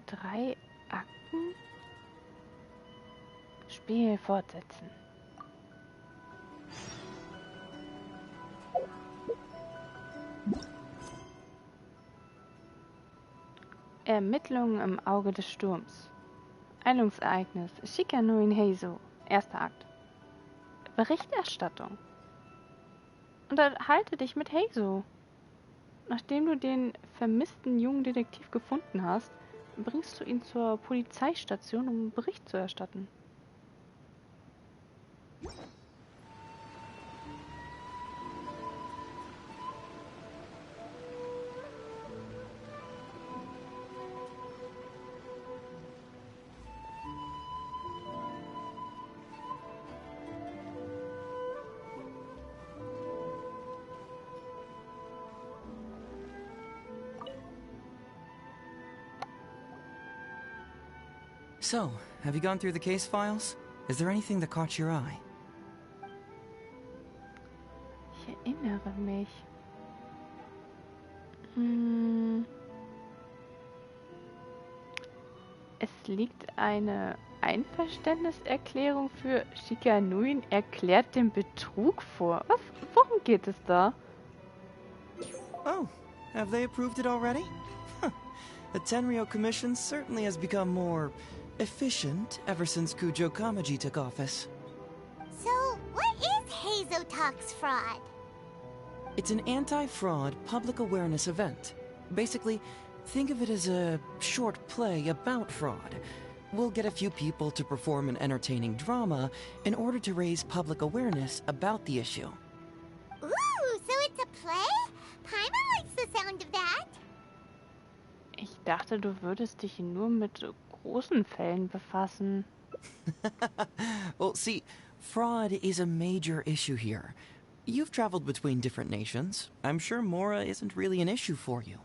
3 Akten? Spiel fortsetzen. Ermittlungen im Auge des Sturms. Eilungsereignis Shikanuin Heizo. Erster Akt. Berichterstattung. Unterhalte dich mit Heizo. Nachdem du den vermissten jungen Detektiv gefunden hast, bringst du ihn zur Polizeistation, um Bericht zu erstatten. So, have you gone through the case files? Is there anything that caught your eye? Ich erinnere mich. Es liegt eine Einverständniserklärung für Shikanuin erklärt den Betrug vor. Worum geht es da? Oh, have they approved it already? Huh. The Tenryo Commission certainly has become more efficient ever since Kujo Kamaji took office. So, what is Hazotalk's fraud? It's an anti-fraud public awareness event. Basically, think of it as a short play about fraud. We'll get a few people to perform an entertaining drama in order to raise public awareness about the issue. Ooh, so it's a play? Paimon likes the sound of that. Ich dachte, du würdest dich nur mit großen Fällen befassen. Well, see, fraud is a major issue here. You've traveled between different nations. I'm sure Mora isn't really an issue for you.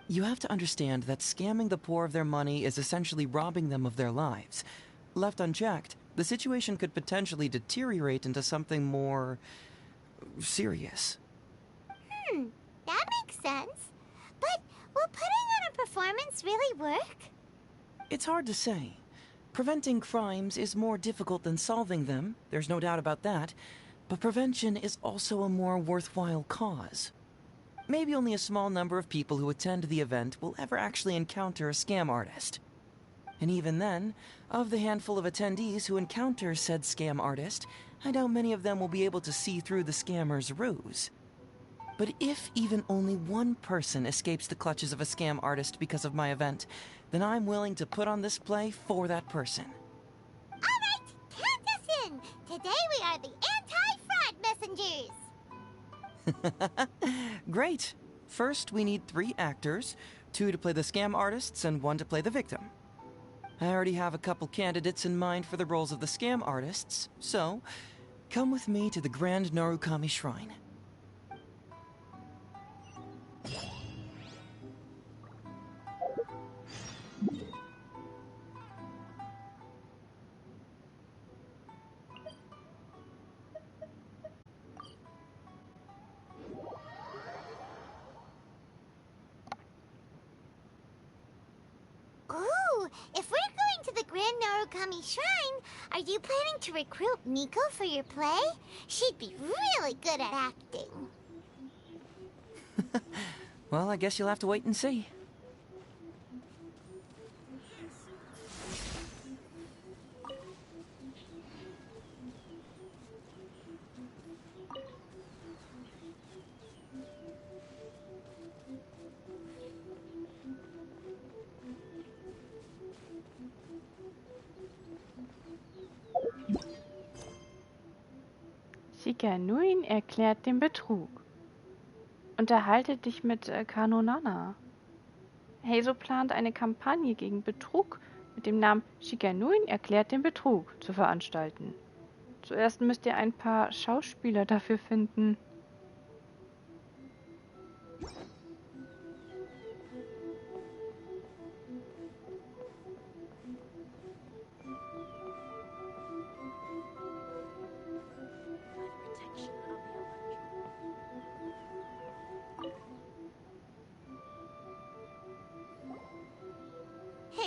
You have to understand that scamming the poor of their money is essentially robbing them of their lives. Left unchecked, the situation could potentially deteriorate into something more serious. That makes sense. But will putting on a performance really work? It's hard to say. Preventing crimes is more difficult than solving them, there's no doubt about that, but prevention is also a more worthwhile cause. Maybe only a small number of people who attend the event will ever actually encounter a scam artist. And even then, of the handful of attendees who encounter said scam artist, I doubt many of them will be able to see through the scammer's ruse. But if even only one person escapes the clutches of a scam artist because of my event, then I'm willing to put on this play for that person. All right, count us in. Today we are the anti-fraud messengers. Great. First, we need 3 actors, 2 to play the scam artists and 1 to play the victim. I already have a couple candidates in mind for the roles of the scam artists, so come with me to the Grand Narukami Shrine. Ooh, if we're going to the Grand Narukami Shrine, are you planning to recruit Miko for your play? She'd be really good at acting. Well, I guess you'll have to wait and see. Shikanuin erklärt den Betrug. Unterhalte dich mit Kanonana. Heizo plant eine Kampagne gegen Betrug mit dem Namen Shikanuin erklärt den Betrug zu veranstalten. Zuerst müsst ihr ein paar Schauspieler dafür finden.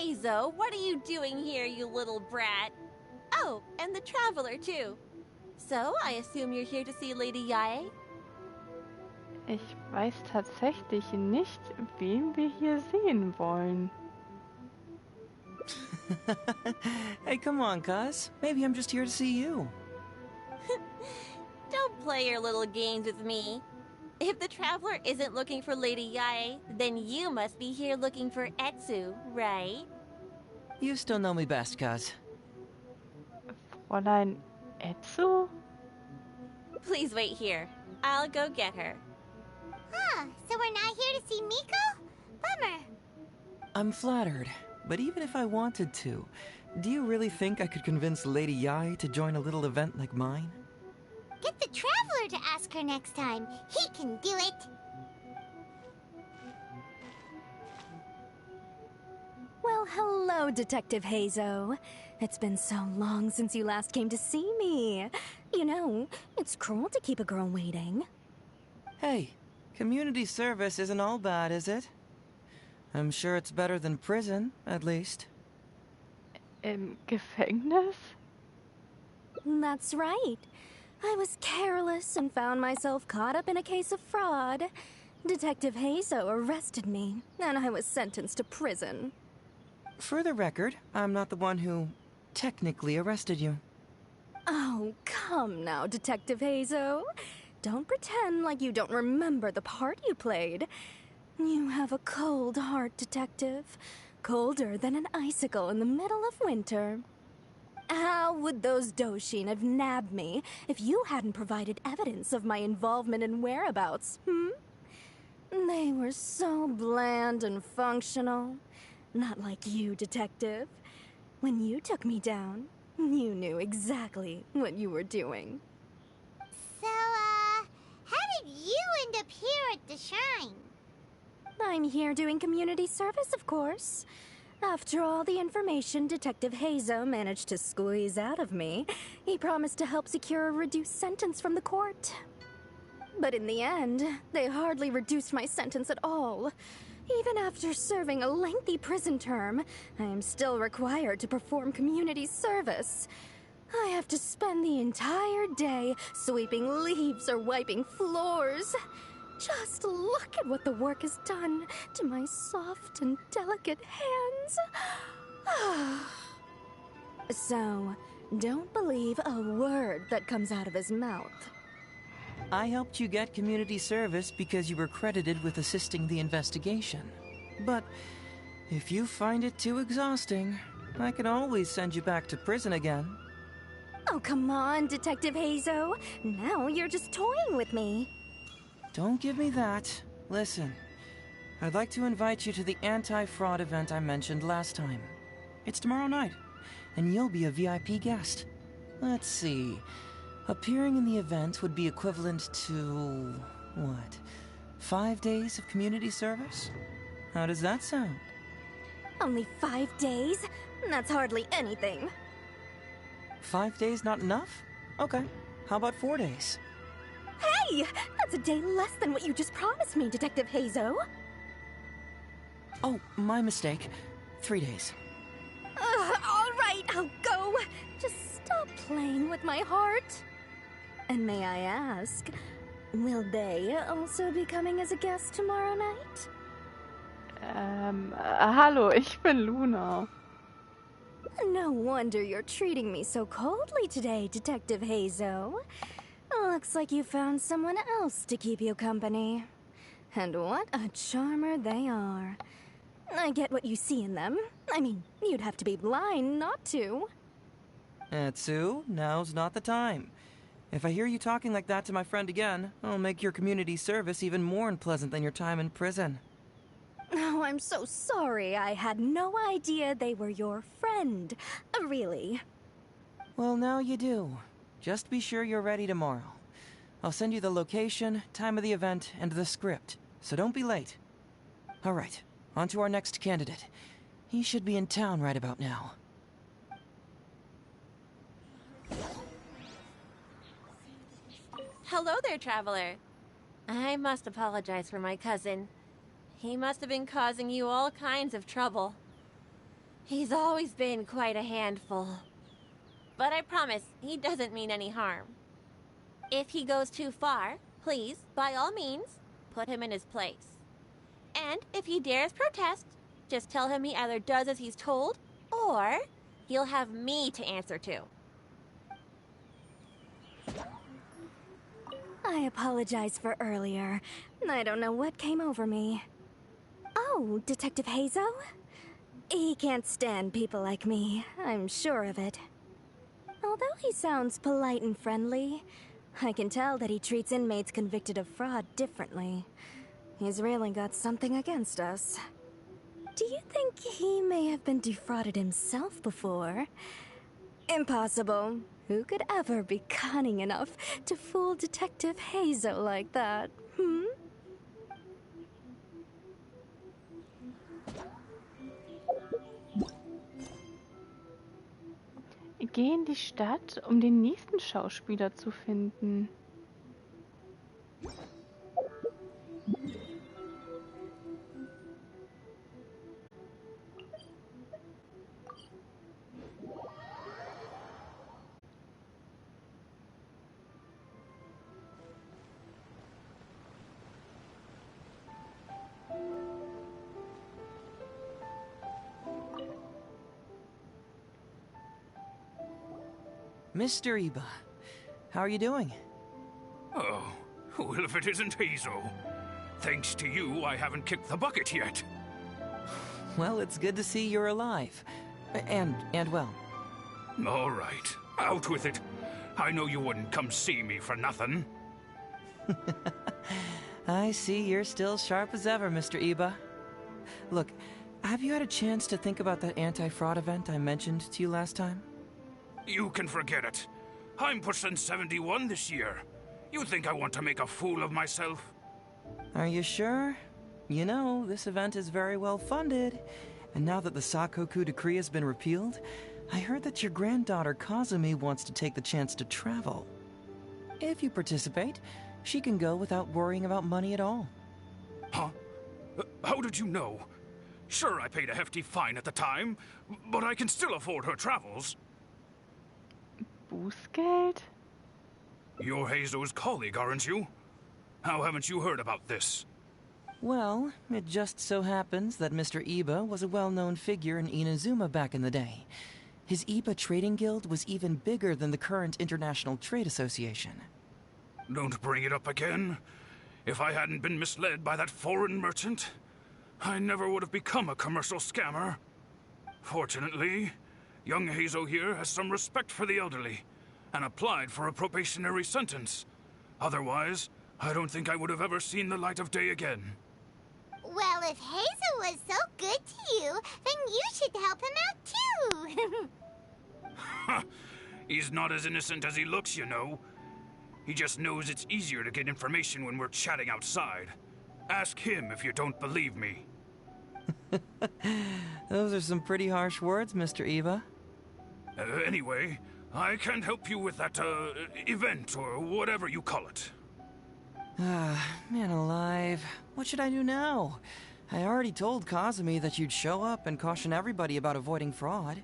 Hazel, what are you doing here, you little brat? Oh, and the Traveler, too. So, I assume you're here to see Lady Yae? Ich weiß tatsächlich nicht, wen wir hier sehen wollen. Hey, come on, cuz. Maybe I'm just here to see you. Don't play your little games with me. If the Traveler isn't looking for Lady Yae, then you must be here looking for Etsu, right? You still know me best, cuz. Fräulein Etsu? Please wait here. I'll go get her. Huh, so we're not here to see Miko? Bummer. I'm flattered, but even if I wanted to, do you really think I could convince Lady Yae to join a little event like mine? Get the Traveler to ask her next time. He can do it. Well, hello, Detective Hazo. It's been so long since you last came to see me. You know, it's cruel to keep a girl waiting. Hey, community service isn't all bad, is it? I'm sure it's better than prison, at least. Im Gefängnis? That's right. I was careless and found myself caught up in a case of fraud. Detective Hazo arrested me, and I was sentenced to prison. For the record, I'm not the one who technically arrested you. Oh, come now, Detective Hazo. Don't pretend like you don't remember the part you played. You have a cold heart, Detective. Colder than an icicle in the middle of winter. How would those Doshin have nabbed me if you hadn't provided evidence of my involvement and whereabouts, They were so bland and functional. Not like you, Detective. When you took me down, you knew exactly what you were doing. So, how did you end up here at the Shrine? I'm here doing community service, of course. After all the information Detective Hazo managed to squeeze out of me, he promised to help secure a reduced sentence from the court. But in the end, they hardly reduced my sentence at all. Even after serving a lengthy prison term, I am still required to perform community service. I have to spend the entire day sweeping leaves or wiping floors. Just look at what the work has done to my soft and delicate hands. So, don't believe a word that comes out of his mouth. I helped you get community service because you were credited with assisting the investigation. But if you find it too exhausting, I can always send you back to prison again. Oh, come on, Detective Hazo. Now you're just toying with me. Don't give me that. Listen, I'd like to invite you to the anti-fraud event I mentioned last time. It's tomorrow night, and you'll be a VIP guest. Let's see. Appearing in the event would be equivalent to, what, 5 days of community service? How does that sound? Only 5 days? That's hardly anything. 5 days not enough? Okay, how about 4 days? Hey! That's a day less than what you just promised me, Detective Hazo. Oh, my mistake. 3 days. All right, I'll go. Just stop playing with my heart. And may I ask, will they also be coming as a guest tomorrow night? Hallo, ich bin Luna. No wonder you're treating me so coldly today, Detective Hazo. Looks like you found someone else to keep you company. And what a charmer they are. I get what you see in them. I mean, you'd have to be blind not to. Etsu, now's not the time. If I hear you talking like that to my friend again, I'll make your community service even more unpleasant than your time in prison. Oh, I'm so sorry. I had no idea they were your friend. Really. Well, now you do. Just be sure you're ready tomorrow. I'll send you the location, time of the event, and the script, so don't be late. All right, on to our next candidate. He should be in town right about now. Hello there, Traveler. I must apologize for my cousin. He must have been causing you all kinds of trouble. He's always been quite a handful. But I promise, he doesn't mean any harm. If he goes too far, please, by all means, put him in his place. And if he dares protest, just tell him he either does as he's told, or he'll have me to answer to. I apologize for earlier. I don't know what came over me. Oh, Detective Hazo? He can't stand people like me, I'm sure of it. Although he sounds polite and friendly, I can tell that he treats inmates convicted of fraud differently. He's really got something against us. Do you think he may have been defrauded himself before? Impossible. Who could ever be cunning enough to fool Detective Hazo like that, hmm? Geh in die Stadt, um den nächsten Schauspieler zu finden. Mr. Iba, how are you doing? Oh, well, if it isn't Hazel. Thanks to you, I haven't kicked the bucket yet. Well, it's good to see you're alive. And well. All right, out with it. I know you wouldn't come see me for nothing. I see you're still sharp as ever, Mr. Iba. Look, have you had a chance to think about that anti-fraud event I mentioned to you last time? You can forget it. I'm pushing 71 this year. You think I want to make a fool of myself? Are you sure? You know, this event is very well funded. And now that the Sakoku decree has been repealed, I heard that your granddaughter Kazumi wants to take the chance to travel. If you participate, she can go without worrying about money at all. Huh? How did you know? Sure, I paid a hefty fine at the time, but I can still afford her travels. Bußgeld? You're Hazo's colleague, aren't you? How haven't you heard about this? Well, it just so happens that Mr. Iba was a well-known figure in Inazuma back in the day. His Iba Trading Guild was even bigger than the current International Trade Association. Don't bring it up again. If I hadn't been misled by that foreign merchant, I never would have become a commercial scammer. Fortunately, young Hazo here has some respect for the elderly and applied for a probationary sentence. Otherwise, I don't think I would have ever seen the light of day again. Well, if Hazel was so good to you, then you should help him out too. He's not as innocent as he looks, you know. He just knows it's easier to get information when we're chatting outside. Ask him if you don't believe me. Those are some pretty harsh words, Mr. Iba. Anyway, I can't help you with that, event, or whatever you call it. Man alive. What should I do now? I already told Kazumi that you'd show up and caution everybody about avoiding fraud.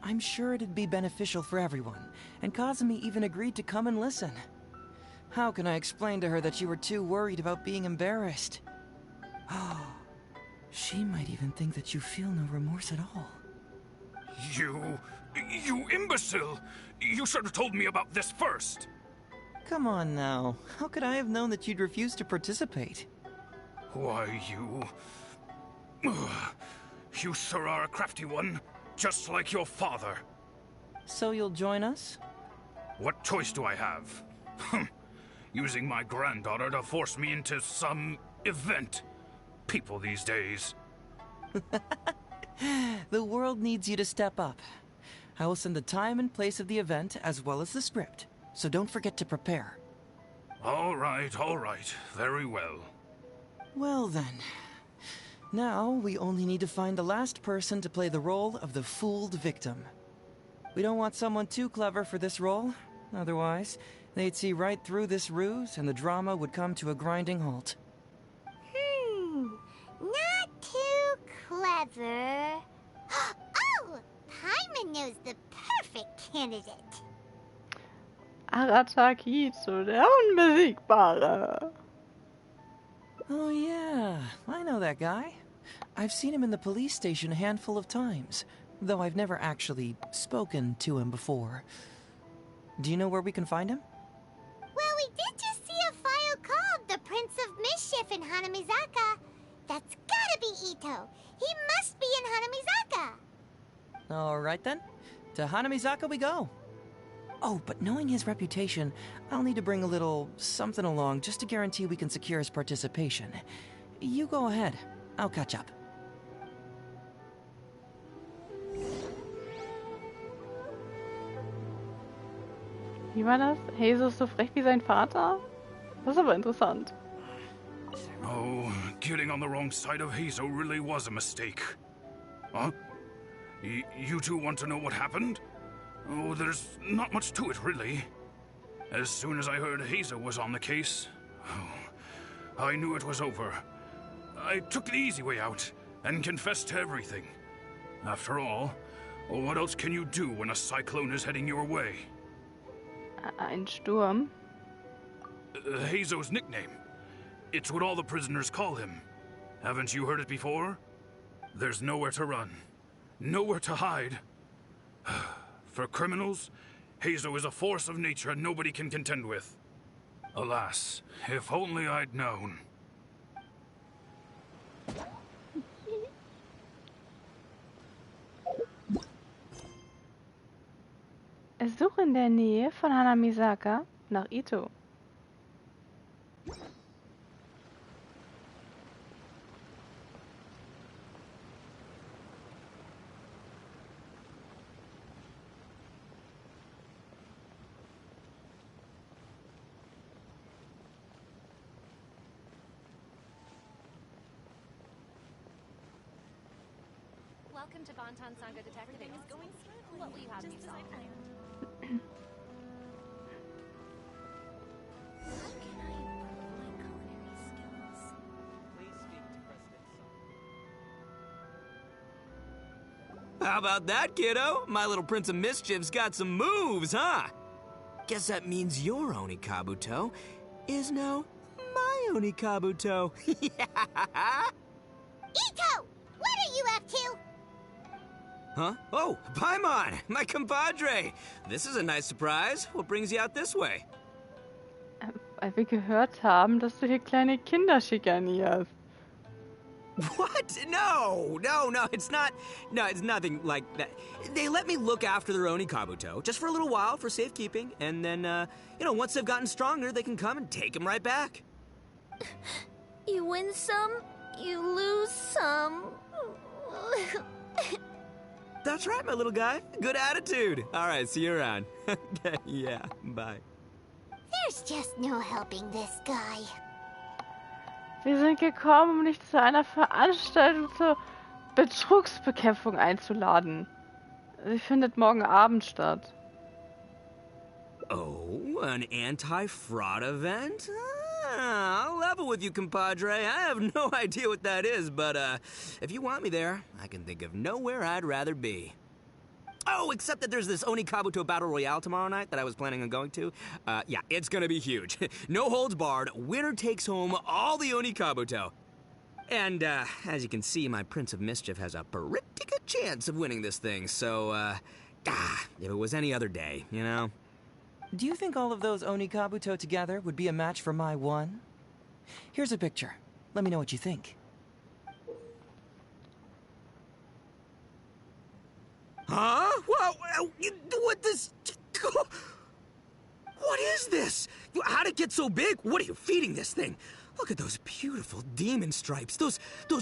I'm sure it'd be beneficial for everyone, and Kazumi even agreed to come and listen. How can I explain to her that you were too worried about being embarrassed? Oh, she might even think that you feel no remorse at all. You imbecile! You should have told me about this first! Come on now. How could I have known that you'd refuse to participate? Why, you sure are a crafty one, just like your father. So you'll join us? What choice do I have? Using my granddaughter to force me into some event. People these days. The world needs you to step up. I will send the time and place of the event as well as the script, so don't forget to prepare. All right, very well. Well then. Now we only need to find the last person to play the role of the fooled victim. We don't want someone too clever for this role. Otherwise, they'd see right through this ruse and the drama would come to a grinding halt. Not too clever. candidate. Aratakito, der Unbesiegbare. Oh yeah, I know that guy. I've seen him in the police station a handful of times, though I've never actually spoken to him before. Do you know where we can find him? Well, we did just see a file called the Prince of Mischief in Hanamizaka. That's gotta be Ito. He must be in Hanamizaka. All right then, to Hanamizaka we go. Oh, but knowing his reputation, I'll need to bring a little something along just to guarantee we can secure his participation. You go ahead. I'll catch up. Wie war das? Hazel ist so frech wie sein Vater? Das ist aber interessant. Oh, getting on the wrong side of Hazel really was a mistake. Huh? You two want to know what happened? Oh, there's not much to it, really. As soon as I heard Hazel was on the case, I knew it was over. I took the easy way out and confessed to everything. After all, what else can you do when a cyclone is heading your way? Ein Sturm? Hazo's nickname. It's what all the prisoners call him. Haven't you heard it before? There's nowhere to run. Nowhere to hide. For criminals, Hazo is a force of nature nobody can contend with. Alas, if only I'd known. Suche in der Nähe von Hanamizaka nach Ito. Welcome to Bonton Sanga Detective Agency. Going smoothly. What will you have me solve? How can I improve my culinary skills? Please speak to President Song. How about that, kiddo? My little Prince of Mischief's got some moves, huh? Guess that means your Onikabuto is now my Onikabuto. Ito! What are you up to? Huh? Oh, Paimon, my compadre. This is a nice surprise. What brings you out this way? Weil wir gehört haben, dass du hier kleine Kinder schikanierst. What? No, it's not. No, it's nothing like that. They let me look after their Onikabuto just for a little while for safekeeping, and then, once they've gotten stronger, they can come and take them right back. You win some, you lose some. That's right, my little guy. Good attitude. All right, see you around. Okay, yeah, bye. There's just no helping this guy. Wir sind gekommen, um dich zu einer Veranstaltung zur Betrugsbekämpfung einzuladen. Sie findet morgen Abend statt. Oh, an anti-fraud event? I'll level with you, compadre. I have no idea what that is, but if you want me there, I can think of nowhere I'd rather be. Oh, except that there's this Onikabuto Battle Royale tomorrow night that I was planning on going to. Yeah, it's gonna be huge. No holds barred, winner takes home all the Onikabuto. And, as you can see, my Prince of Mischief has a pretty good chance of winning this thing, so, if it was any other day, you know? Do you think all of those Onikabuto together would be a match for my one? Here's a picture. Let me know what you think. Huh? What this? What is this? How'd it get so big? What are you feeding this thing? Look at those beautiful demon stripes, those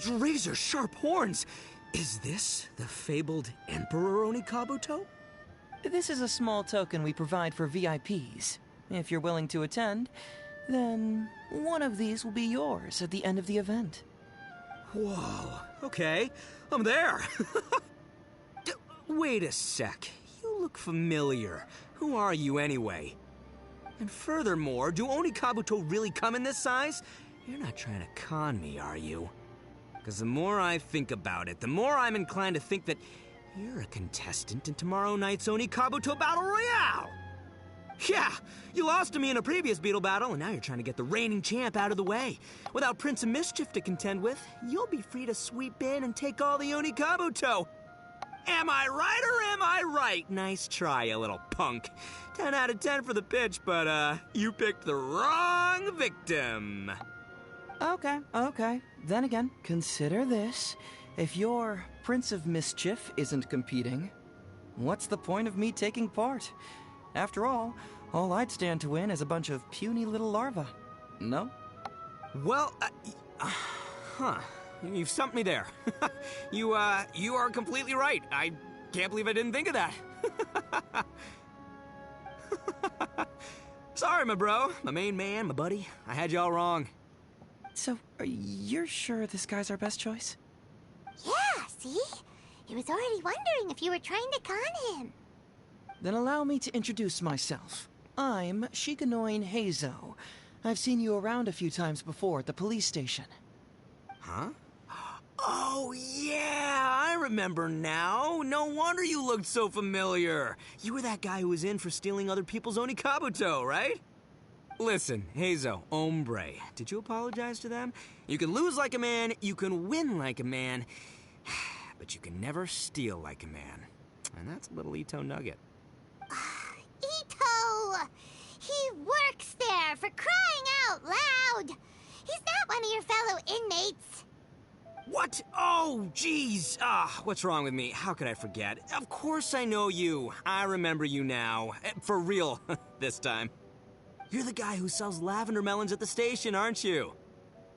razor-sharp horns. Is this the fabled Emperor Onikabuto? This is a small token we provide for VIPs. If you're willing to attend, then one of these will be yours at the end of the event. Whoa, okay, I'm there. Wait a sec, you look familiar. Who are you anyway? And furthermore, do Onikabuto really come in this size? You're not trying to con me, are you? Because the more I think about it, the more I'm inclined to think that You're a contestant in tomorrow night's Oni Kabuto Battle Royale! Yeah, you lost to me in a previous Beetle battle, and now you're trying to get the reigning champ out of the way. Without Prince of Mischief to contend with, you'll be free to sweep in and take all the Oni Kabuto. Am I right or am I right? Nice try, you little punk. 10 out of 10 for the pitch, but, you picked the wrong victim. Okay. Then again, consider this. If your Prince of Mischief isn't competing, what's the point of me taking part? After all I'd stand to win is a bunch of puny little larvae. No? Well, you've stumped me there. You are completely right. I can't believe I didn't think of that. Sorry, my bro, my main man, my buddy. I had you all wrong. So, you're sure this guy's our best choice? Yeah, see? He was already wondering if you were trying to con him. Then allow me to introduce myself. I'm Shikanoin Heizo. I've seen you around a few times before at the police station. Huh? Oh, yeah, I remember now. No wonder you looked so familiar. You were that guy who was in for stealing other people's Oni Kabuto, right? Listen, Heizo, hombre, did you apologize to them? You can lose like a man, you can win like a man, but you can never steal like a man. And that's a little Ito nugget. Ito! He works there, for crying out loud! He's not one of your fellow inmates. What? Oh, jeez. What's wrong with me? How could I forget? Of course I know you. I remember you now. For real, this time. You're the guy who sells lavender melons at the station, aren't you?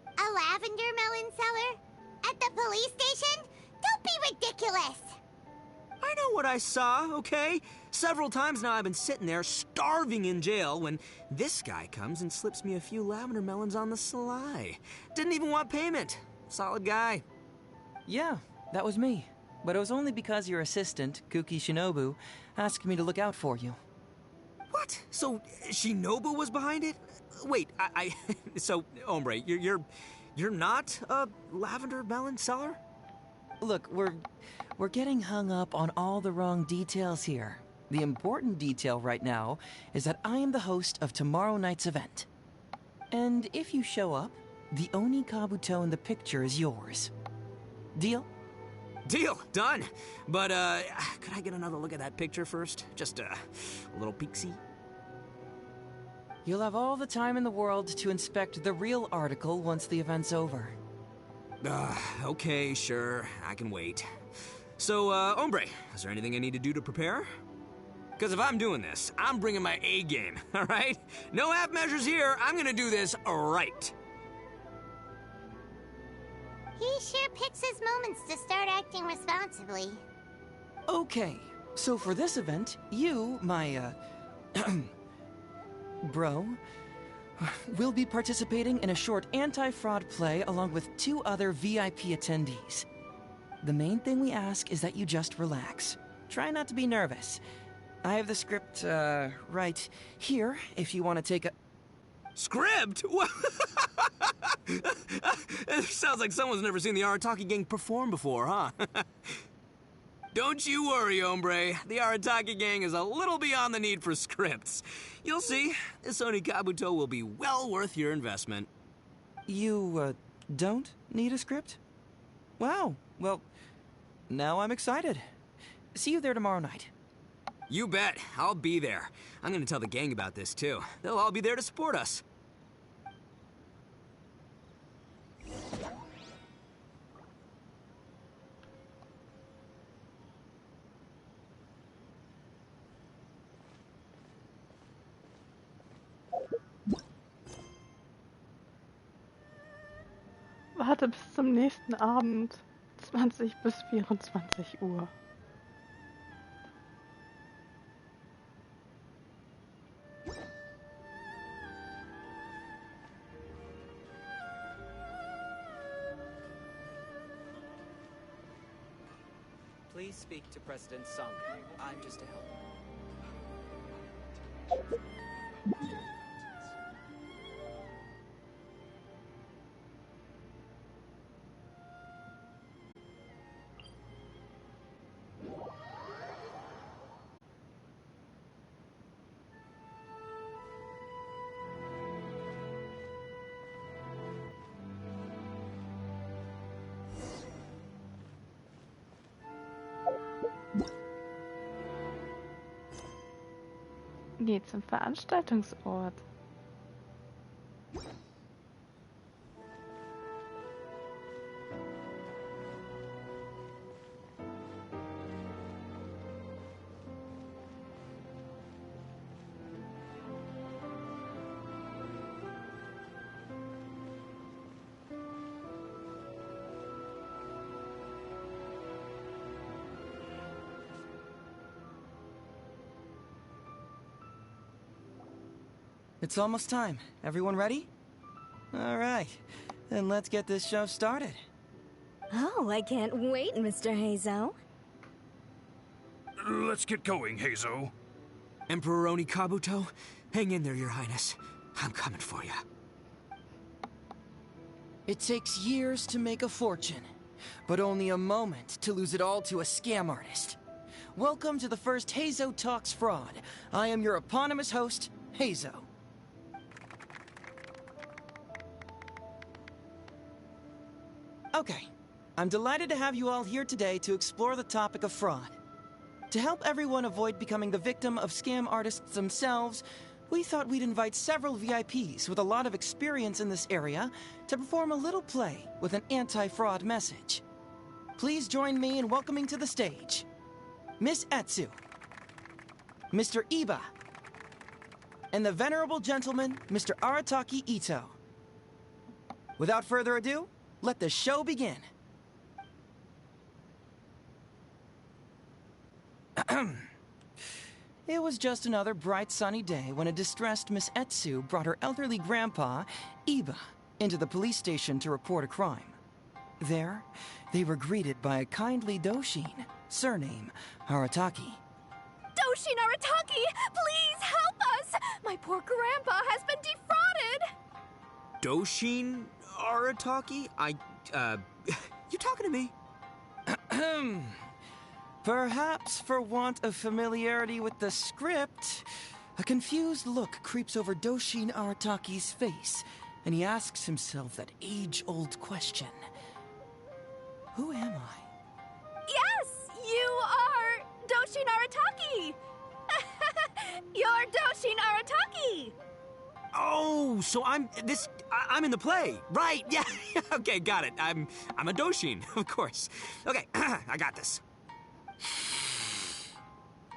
A lavender melon seller? At the police station? Don't be ridiculous! I know what I saw, okay? Several times now I've been sitting there starving in jail when this guy comes and slips me a few lavender melons on the sly. Didn't even want payment. Solid guy. Yeah, that was me. But it was only because your assistant, Kuki Shinobu, asked me to look out for you. What? So Shinobu was behind it? Wait, so hombre, you're not a lavender melon seller? Look, we're getting hung up on all the wrong details here. The important detail right now is that I am the host of tomorrow night's event. And if you show up, the Oni Kabuto in the picture is yours. Deal? Deal, done. But, could I get another look at that picture first? Just a little peek-see? You'll have all the time in the world to inspect the real article once the event's over. Okay, sure. I can wait. So, hombre, is there anything I need to do to prepare? Because if I'm doing this, I'm bringing my A game, all right? No half measures here. I'm gonna do this right. He sure picks his moments to start acting responsibly. Okay, so for this event, you, my, bro, will be participating in a short anti-fraud play along with 2 other VIP attendees. The main thing we ask is that you just relax. Try not to be nervous. I have the script, right here, if you want to take a... Script? It sounds like someone's never seen the Arataki Gang perform before, huh? Don't you worry, hombre. The Arataki Gang is a little beyond the need for scripts. You'll see, this Oni Kabuto will be well worth your investment. You, don't need a script? Wow, well, now I'm excited. See you there tomorrow night. You bet. I'll be there. I'm gonna tell the gang about this, too. They'll all be there to support us. Warte bis zum nächsten Abend. 20 bis 24 Uhr. Please speak to President Sung. I'm just a helper. geht zum Veranstaltungsort. It's almost time. Everyone ready? All right, then let's get this show started. Oh, I can't wait, Mr. Hazo. Let's get going, Hazo. Emperoroni Kabuto, hang in there, Your Highness. I'm coming for you. It takes years to make a fortune, but only a moment to lose it all to a scam artist. Welcome to the first Hazo Talks Fraud. I am your eponymous host, Hazo. Okay, I'm delighted to have you all here today to explore the topic of fraud. To help everyone avoid becoming the victim of scam artists themselves, we thought we'd invite several VIPs with a lot of experience in this area to perform a little play with an anti-fraud message. Please join me in welcoming to the stage Miss Etsu, Mr. Iba, and the venerable gentleman, Mr. Arataki Ito. Without further ado, let the show begin. It was just another bright sunny day when a distressed Miss Etsu brought her elderly grandpa, Iba, into the police station to report a crime. There, they were greeted by a kindly Doshin, surname Arataki. Doshin Arataki, please help us! My poor grandpa has been defrauded! Doshin Arataki? You talking to me? Perhaps for want of familiarity with the script, a confused look creeps over Doshin Arataki's face, and he asks himself that age-old question. Who am I? Yes, you are Doshin Arataki! You're Doshin Arataki! Oh, so I'm in the play. Right, yeah. Okay, got it. I'm a Doshin, of course. Okay, I got this.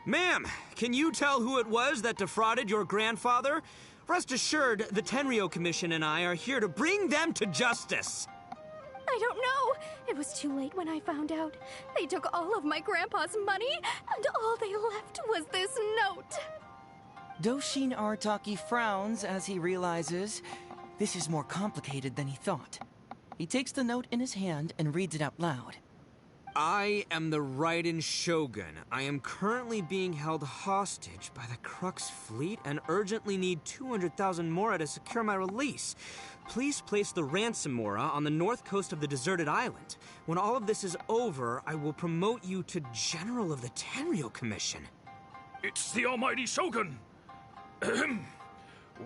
Ma'am, can you tell who it was that defrauded your grandfather? Rest assured, the Tenryo Commission and I are here to bring them to justice. I don't know. It was too late when I found out. They took all of my grandpa's money, and all they left was this note. Doshin Arataki frowns as he realizes this is more complicated than he thought. He takes the note in his hand and reads it out loud. I am the Raiden Shogun. I am currently being held hostage by the Crux fleet and urgently need 200,000 mora to secure my release. Please place the ransom mora on the north coast of the deserted island. When all of this is over, I will promote you to General of the Tenryo Commission. It's the almighty Shogun.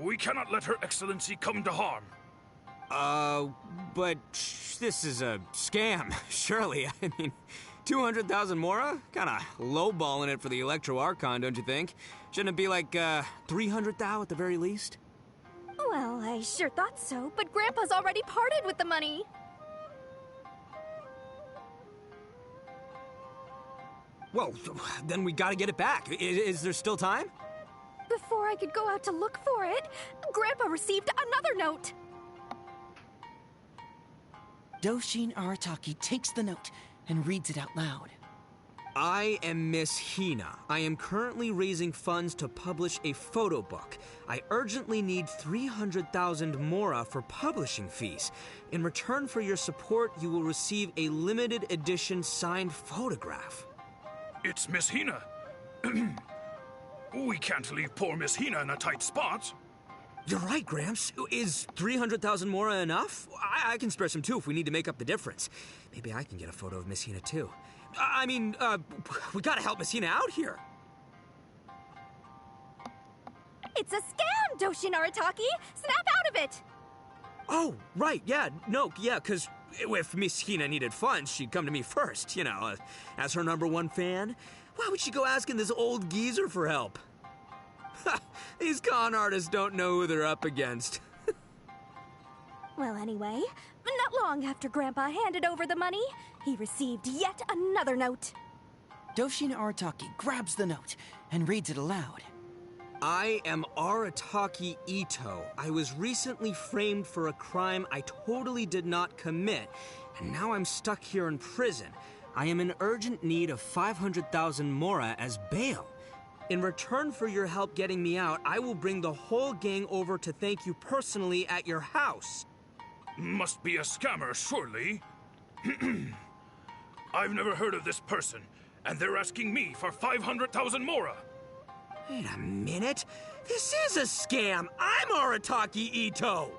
We cannot let Her Excellency come to harm. But this is a scam, surely. I mean, 200,000 mora? Kinda lowballing it for the Electro Archon, don't you think? Shouldn't it be like, 300,000 at the very least? Well, I sure thought so, but Grandpa's already parted with the money. Well, then we gotta get it back. Is there still time? Before I could go out to look for it, Grandpa received another note. Doshin Arataki takes the note and reads it out loud. I am Miss Hina. I am currently raising funds to publish a photo book. I urgently need 300,000 mora for publishing fees. In return for your support, you will receive a limited edition signed photograph. It's Miss Hina. We can't leave poor Miss Hina in a tight spot. You're right, Gramps. Is 300,000 mora enough? I can spare some too if we need to make up the difference. Maybe I can get a photo of Miss Hina too. I mean, we gotta help Miss Hina out here. It's a scam, Doshin Arataki! Snap out of it! Oh, right, yeah, because if Miss Hina needed funds, she'd come to me first, you know, as her #1 fan. Why would she go asking this old geezer for help? These con artists don't know who they're up against. Well, anyway, not long after Grandpa handed over the money, he received yet another note. Doshin Arataki grabs the note and reads it aloud. I am Arataki Ito. I was recently framed for a crime I totally did not commit, and now I'm stuck here in prison. I am in urgent need of 500,000 mora as bail. In return for your help getting me out, I will bring the whole gang over to thank you personally at your house. Must be a scammer, surely. I've never heard of this person, and they're asking me for 500,000 mora. Wait a minute. This is a scam. I'm Arataki Ito.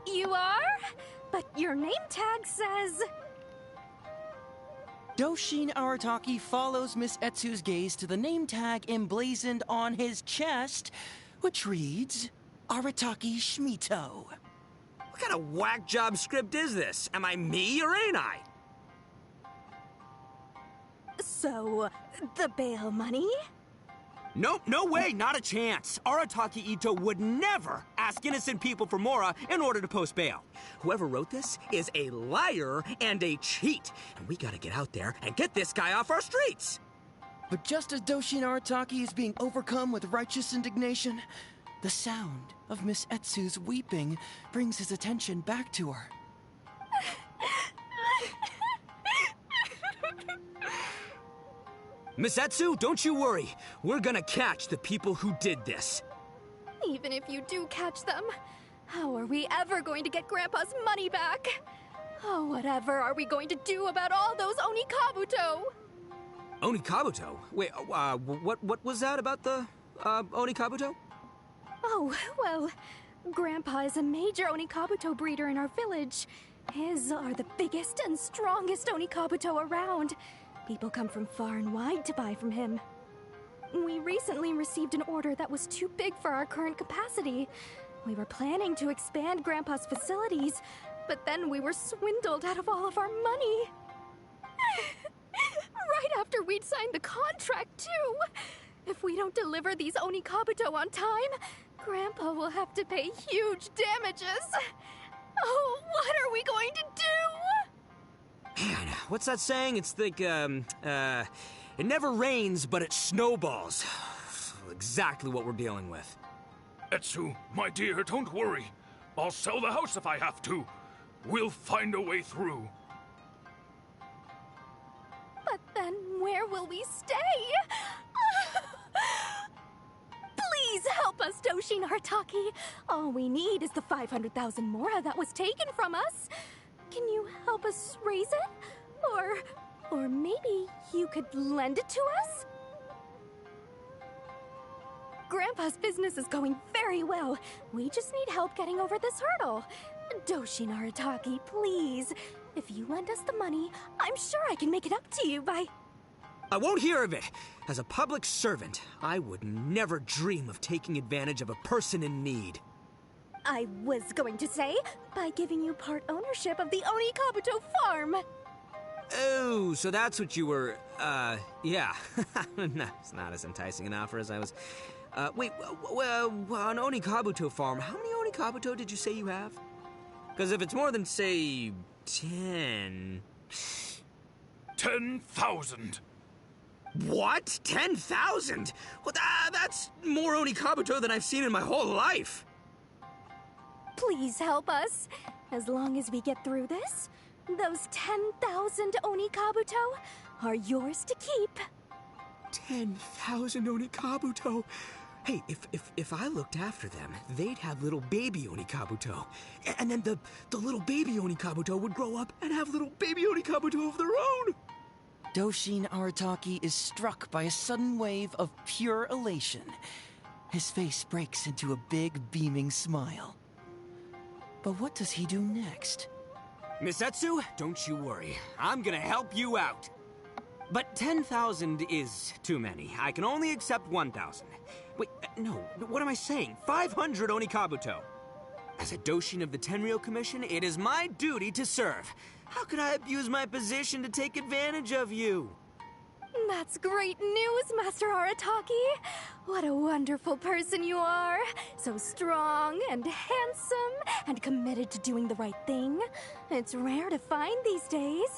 You are? But your name tag says... Doshin Arataki follows Miss Etsu's gaze to the name tag emblazoned on his chest, which reads, Arataki Shmito. What kind of whack job script is this? Am I me or ain't I? So, the bail money? Nope, no way, not a chance. Arataki Ito would never ask innocent people for mora in order to post bail. Whoever wrote this is a liar and a cheat, and we gotta get out there and get this guy off our streets. But just as Doshin Arataki is being overcome with righteous indignation, the sound of Miss Etsu's weeping brings his attention back to her. Miss Etsu, don't you worry. We're gonna catch the people who did this. Even if you do catch them, how are we ever going to get Grandpa's money back? Oh, whatever are we going to do about all those Onikabuto? Onikabuto? Wait, what was that about the, Onikabuto? Oh, well, Grandpa is a major Onikabuto breeder in our village. His are the biggest and strongest Onikabuto around. People come from far and wide to buy from him. We recently received an order that was too big for our current capacity. We were planning to expand Grandpa's facilities, but then we were swindled out of all of our money. Right after we'd signed the contract, too. If we don't deliver these Onikabuto on time, Grandpa will have to pay huge damages. Oh, what are we going to do? Man, what's that saying? It's like, it never rains, but it snowballs. Exactly what we're dealing with. Etsu, my dear, don't worry. I'll sell the house if I have to. We'll find a way through. But then where will we stay? Please help us, Doshin Arataki. All we need is the 500,000 mora that was taken from us. Can you help us raise it? Or maybe you could lend it to us? Grandpa's business is going very well. We just need help getting over this hurdle. Doshin Arataki, please. If you lend us the money, I'm sure I can make it up to you by... I won't hear of it. As a public servant, I would never dream of taking advantage of a person in need. I was going to say, by giving you part ownership of the Onikabuto farm. Oh, so that's what you were, yeah. No, it's not as enticing an offer as I was... wait, an Onikabuto farm, how many Onikabuto did you say you have? Because if it's more than, say, 10... 10,000. What? 10,000? Well, that's more Onikabuto than I've seen in my whole life. Please help us. As long as we get through this, those 10,000 Onikabuto are yours to keep. 10,000 Onikabuto? Hey, if I looked after them, they'd have little baby Onikabuto. And then the little baby Onikabuto would grow up and have little baby Onikabuto of their own. Doshin Arataki is struck by a sudden wave of pure elation. His face breaks into a big, beaming smile. But what does he do next? Miss Etsu, don't you worry. I'm gonna help you out. But 10,000 is too many. I can only accept 1,000. Wait, no, what am I saying? 500 Onikabuto. As a Doshin of the Tenryou Commission, it is my duty to serve. How could I abuse my position to take advantage of you? That's great news, Master Arataki. What a wonderful person you are. So strong and handsome and committed to doing the right thing. It's rare to find these days.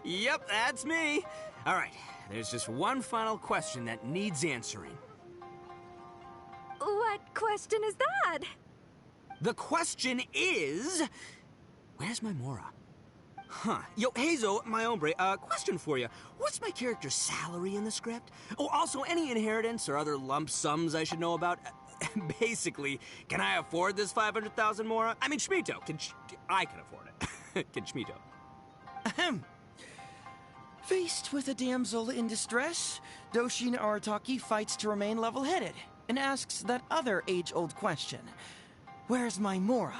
Yep, that's me. All right, there's just one final question that needs answering. What question is that? The question is... Where's my Mora? Huh. Yo, Hazel, my hombre, question for you. What's my character's salary in the script? Oh, also, any inheritance or other lump sums I should know about? Basically, can I afford this 500,000 Mora? I mean, Schmito. I can afford it. Can Schmito? Ahem. Faced with a damsel in distress, Doshin Arataki fights to remain level-headed and asks that other age-old question. Where's my Mora?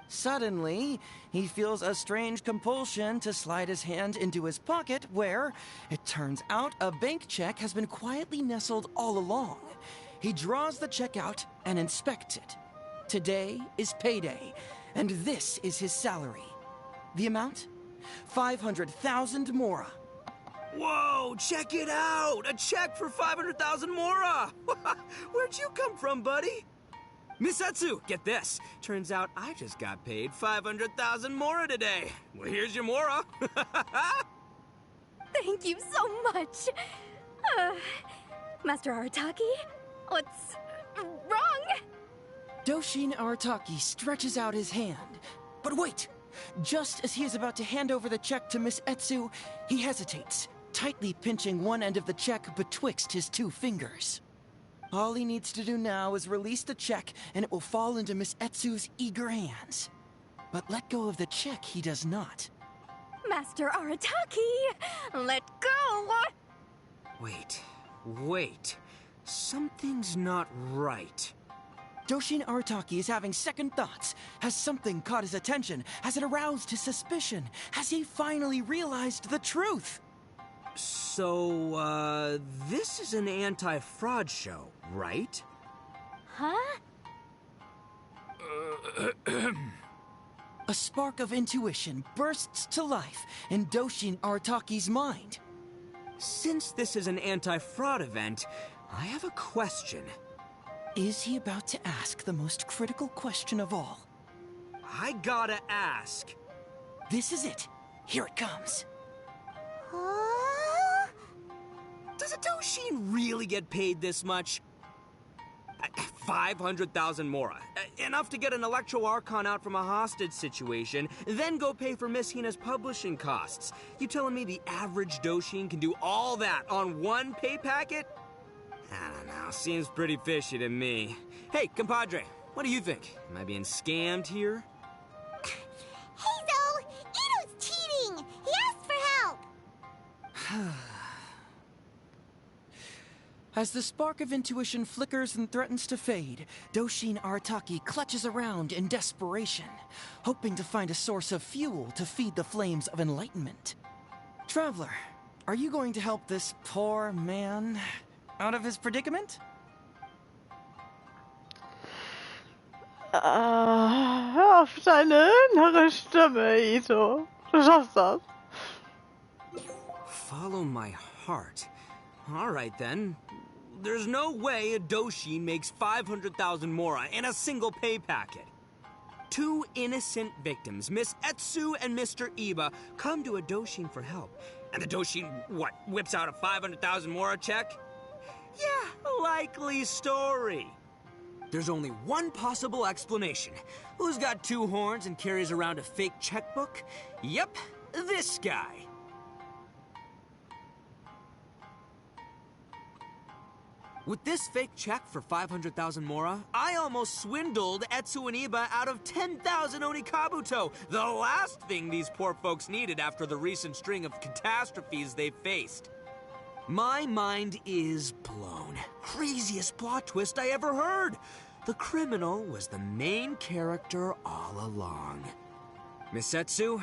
Suddenly, he feels a strange compulsion to slide his hand into his pocket where, it turns out, a bank check has been quietly nestled all along. He draws the check out and inspects it. Today is payday, and this is his salary. The amount? 500,000 Mora. Whoa, check it out! A check for 500,000 Mora! Where'd you come from, buddy? Misatsu, get this. Turns out I just got paid 500,000 Mora today. Well, here's your Mora. Thank you so much. Master Arataki, what's wrong? Doshin Arataki stretches out his hand. But wait! Just as he is about to hand over the check to Miss Etsu, he hesitates, tightly pinching one end of the check betwixt his two fingers. All he needs to do now is release the check, and it will fall into Miss Etsu's eager hands. But let go of the check he does not. Master Arataki, let go! Wait. Something's not right. Doshin Arataki is having second thoughts. Has something caught his attention? Has it aroused his suspicion? Has he finally realized the truth? So, this is an anti-fraud show, right? Huh? A spark of intuition bursts to life in Doshin Arataki's mind. Since this is an anti-fraud event, I have a question. Is he about to ask the most critical question of all? I gotta ask. This is it. Here it comes. Does a Doshin really get paid this much? 500,000 Mora. Enough to get an Electro Archon out from a hostage situation, then go pay for Miss Hina's publishing costs. You telling me the average Doshin can do all that on one pay packet? I don't know, seems pretty fishy to me. Hey, compadre, what do you think? Am I being scammed here? Hazel! Ito's cheating! He asked for help! As the spark of intuition flickers and threatens to fade, Doshin Arataki clutches around in desperation, hoping to find a source of fuel to feed the flames of enlightenment. Traveler, are you going to help this poor man out of his predicament? Hör auf deine innere Stimme, Ito. Du schaffst das. Follow my heart. All right, then. There's no way a Doshin makes 500,000 Mora in a single pay packet. Two innocent victims, Miss Etsu and Mr. Iba, come to a Doshin for help. And the Doshin, whips out a 500,000 Mora check? Yeah, likely story. There's only one possible explanation. Who's got two horns and carries around a fake checkbook? Yep, this guy. With this fake check for 500,000 Mora, I almost swindled Etsu and Iba out of 10,000 Onikabuto, the last thing these poor folks needed after the recent string of catastrophes they faced. My mind is blown. Craziest plot twist I ever heard. The criminal was the main character all along. Miss Etsu,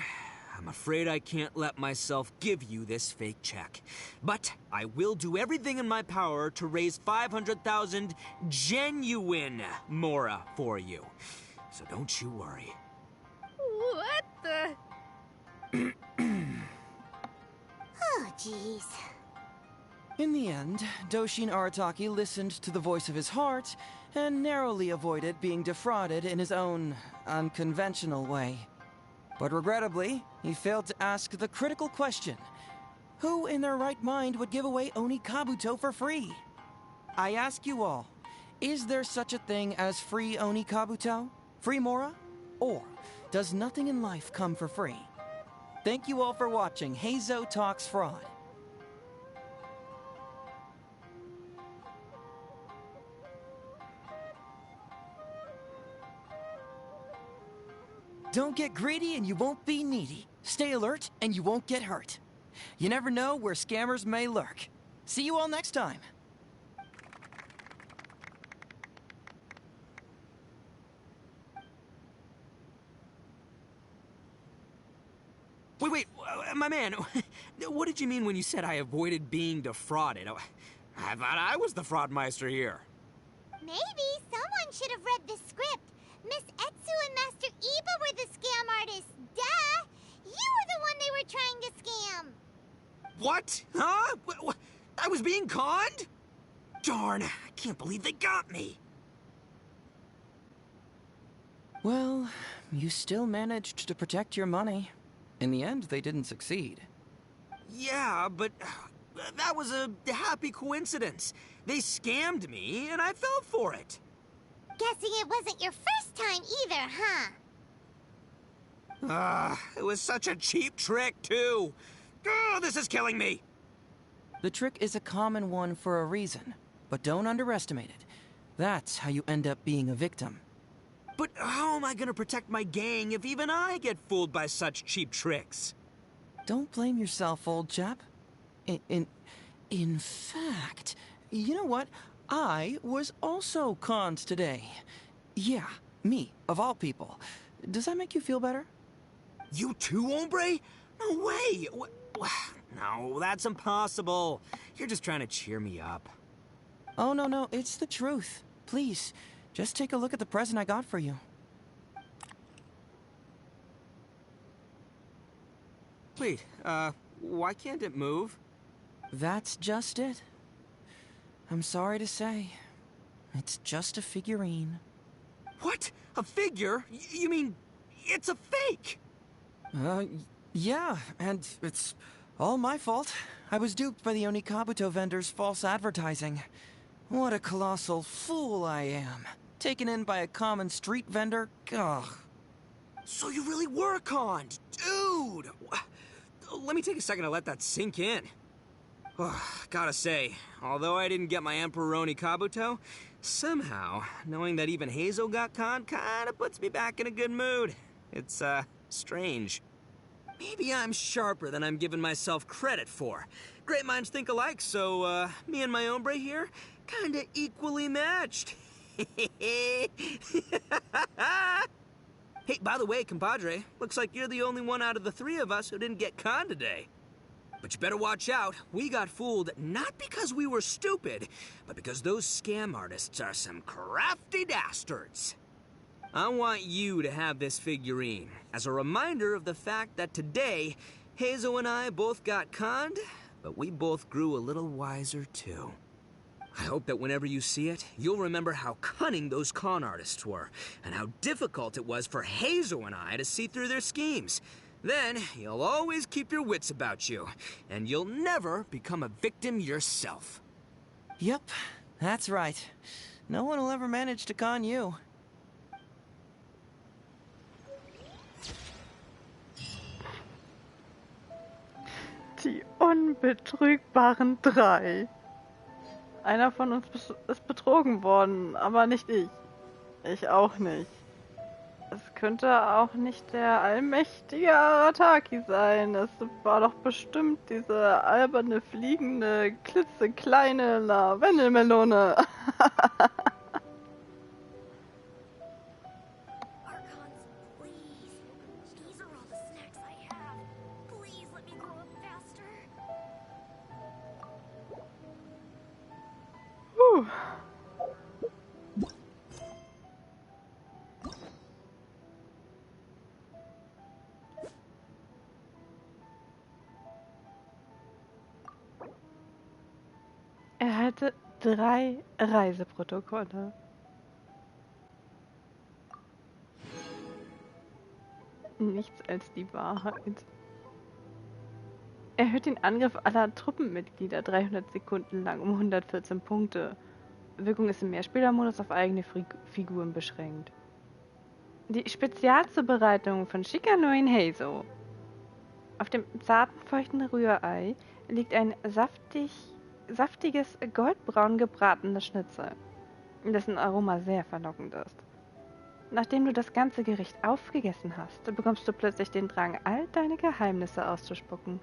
I'm afraid I can't let myself give you this fake check. But I will do everything in my power to raise 500,000 genuine Mora for you. So don't you worry. What the... jeez. In the end, Doshin Arataki listened to the voice of his heart and narrowly avoided being defrauded in his own unconventional way. But regrettably, he failed to ask the critical question: who in their right mind would give away Oni Kabuto for free? I ask you all, is there such a thing as free Oni Kabuto? Free Mora? Or does nothing in life come for free? Thank you all for watching Heizo Talks Fraud. Don't get greedy and you won't be needy. Stay alert and you won't get hurt. You never know where scammers may lurk. See you all next time. Wait, my man, what did you mean when you said I avoided being defrauded? I thought I was the fraudmeister here. Maybe someone should have read the script. Miss Etsu and Master Iba were the scam artists. Duh! You were the one they were trying to scam. What? Huh? I was being conned? Darn, I can't believe they got me. Well, you still managed to protect your money. In the end, they didn't succeed. Yeah, but that was a happy coincidence. They scammed me, and I fell for it. Guessing it wasn't your first time either, huh? It was such a cheap trick, too. Oh, this is killing me. The trick is a common one for a reason, but don't underestimate it. That's how you end up being a victim. But how am I gonna protect my gang if even I get fooled by such cheap tricks? Don't blame yourself, old chap. In fact, you know what? I was also conned today. Yeah, me, of all people. Does that make you feel better? You too, hombre? No way! No, that's impossible. You're just trying to cheer me up. Oh, no, it's the truth. Please, just take a look at the present I got for you. Wait, why can't it move? That's just it. I'm sorry to say, it's just a figurine. What? A figure? You mean it's a fake? Yeah, and it's all my fault. I was duped by the Onikabuto vendor's false advertising. What a colossal fool I am. Taken in by a common street vendor? Ugh. So you really were conned, dude! Let me take a second to let that sink in. Gotta say, although I didn't get my Emperor Oni Kabuto, somehow, knowing that even Heizo got conned kinda puts me back in a good mood. It's, strange. Maybe I'm sharper than I'm giving myself credit for. Great minds think alike, so, me and my hombre here, kinda equally matched. Hey, by the way, compadre, looks like you're the only one out of the three of us who didn't get conned today. But you better watch out. We got fooled not because we were stupid, but because those scam artists are some crafty dastards. I want you to have this figurine as a reminder of the fact that today, Heizo and I both got conned, but we both grew a little wiser too. I hope that whenever you see it, you'll remember how cunning those con artists were, and how difficult it was for Heizo and I to see through their schemes. Then, you'll always keep your wits about you, and you'll never become a victim yourself. Yep, that's right. No one will ever manage to con you. Die unbetrügbaren Drei. Einer von uns ist betrogen worden, aber nicht ich. Ich auch nicht. Es könnte auch nicht der allmächtige Arataki sein. Es war doch bestimmt diese alberne, fliegende, klitzekleine Lavendelmelone. Archons, please. These are all the snacks I have. Please let me grow up faster. Puh. hätte 3 Reiseprotokolle. Nichts als die Wahrheit. Erhöht den Angriff aller Truppenmitglieder 300 Sekunden lang um 114 Punkte. Wirkung ist im Mehrspielermodus auf eigene Figuren beschränkt. Die Spezialzubereitung von Shikanui Heizo. Auf dem zarten, feuchten Rührei liegt ein saftiges, goldbraun gebratenes Schnitzel, dessen Aroma sehr verlockend ist. Nachdem du das ganze Gericht aufgegessen hast, bekommst du plötzlich den Drang, all deine Geheimnisse auszuspucken.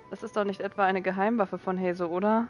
Das ist doch nicht etwa eine Geheimwaffe von Heizo, oder?